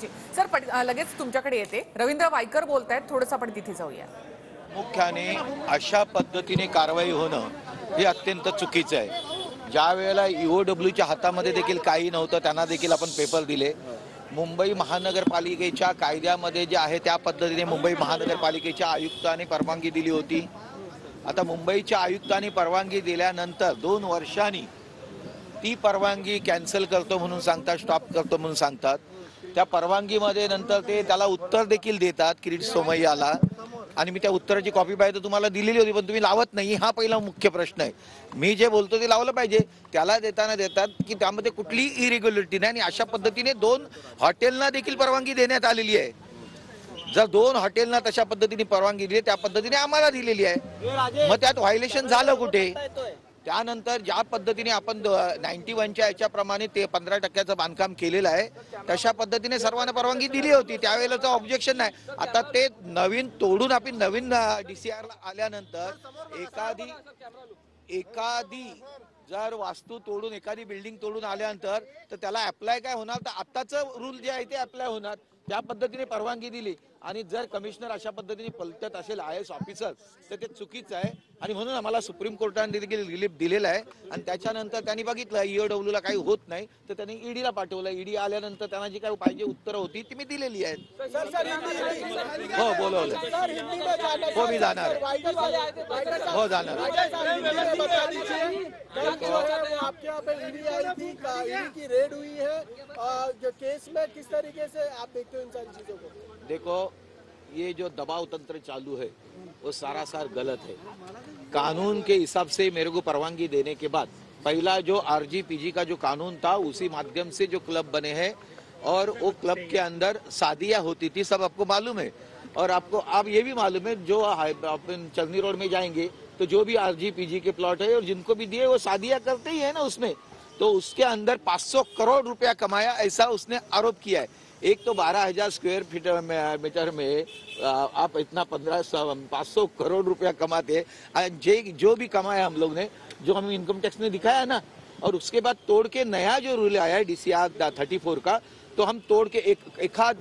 करायची। सर लगेच तुमच्याकडे येते। रवींद्र वायकर बोलतायत, थोडंसं आपण तिथे जाऊया। मुख्याने अशा पद्धतीने कारवाई होणं हे अत्यंत चुकीचं आहे। ज्या वेळेला ईओडब्ल्यूच्या हातामध्ये देखील काही नव्हतं, त्यांना देखील आपण पेपर दिले। मुंबई महानगरपालिकेच्या कायद्यामध्ये जे आहे त्या पद्धतीने मुंबई महानगरपालिकेच्या आयुक्तांनी परवानगी दिली होती। आता मुंबईच्या आयुक्तांनी परवानगी दिल्यानंतर 2 वर्षांनी ती परवानगी कॅन्सल करतो म्हणून सांगतात, स्टॉप करतो म्हणून सांगतात। त्या परवानगीमध्ये नंतर ते त्याला उत्तर देखील देतात किरीट सोमय्याला, आणि मी त्या उत्तराची कॉपी पाहिजे तुम्हाला दिलेली होती, पण तुम्ही लावत नाही। हा पहिला मुख्य प्रश्न आहे। मी जे बोलतो ते लावलं पाहिजे। त्याला देताना देतात की त्यामध्ये कुठलीही इरेग्युलरिटी नाही, आणि अशा पद्धतीने 2 हॉटेलना देखील परवानगी देण्यात आलेली आहे। जर 2 हॉटेलना तशा पद्धतीने परवानगी दिली, त्या पद्धतीने आम्हाला दिलेली आहे, मग त्यात व्हायलेशन झालं कुठे? त्यानंतर ज्या पद्धतीने आपण 91च्या याच्याप्रमाणे ते 15% बांधकाम केलेलं आहे, तशा पद्धतीने सर्वांना परवानगी दिली होती। त्यावेळेलाचं ऑब्जेक्शन नाही। आता ते नवीन तोडून आपण नवीन DCRला आल्यानंतर एखादी जर वास्तू तोडून एखादी बिल्डिंग तोडून आल्यानंतर तर त्याला अप्लाय काय होणार? तर आत्ताचं रूल जे आहे ते अप्लाय होणार। त्या पद्धतीने परवानगी दिली, आणि जर कमिशनर अशा पद्धतीने पलटत असेल IAS ऑफिसर, तर ते चुकीचं आहे। आणि म्हणून आम्हाला सुप्रीम कोर्टाने देखील रिलीफ दिलेला आहे। आणि त्याच्यानंतर त्यांनी बघितलं ईओडब्ल्यूला काही होत नाही, तर त्यांनी ईडीला पाठवलं। ईडी आल्यानंतर त्यांना जी काही पाहिजे उत्तरं होती ती मी दिलेली आहेत। हो बोलवलं, हो मी जाणार, हो जाणार। आपके यहाँ पे ईडी आई थी, ईडी की रेड हुई है जो केस में, किस तरीके से आप देखते हो इन सारी चीजों को? देखो, ये जो दबाव तंत्र चालू है वो सारासार गलत है। कानून के हिसाब से मेरे को परवानगी देने के बाद पहला जो RGPG का जो कानून था उसी माध्यम से जो क्लब बने हैं, और वो क्लब के अंदर शादियां होती थी, सब आपको मालूम है। और आपको अब ये भी मालूम है, जो अपन चंदनी रोड में जाएंगे तो जो भी RGPG के प्लॉट है और जिनको भी दिए वो शादियां करते ही है ना उसमें, तो उसके अंदर 500 करोड़ रुपया कमाया, ऐसा उसने आरोप किया है। एक तो 12,000 स्क्वायर फीट मीटर में आप इतना 500 करोड़ रुपया कमाते हैं। जो भी कमाया हम लोग ने, जो हमें इनकम टैक्स ने दिखाया ना, और उसके बाद तोड़ के नया जो रूल आया है DCR 34 का, तो हम तोड़ के एक आध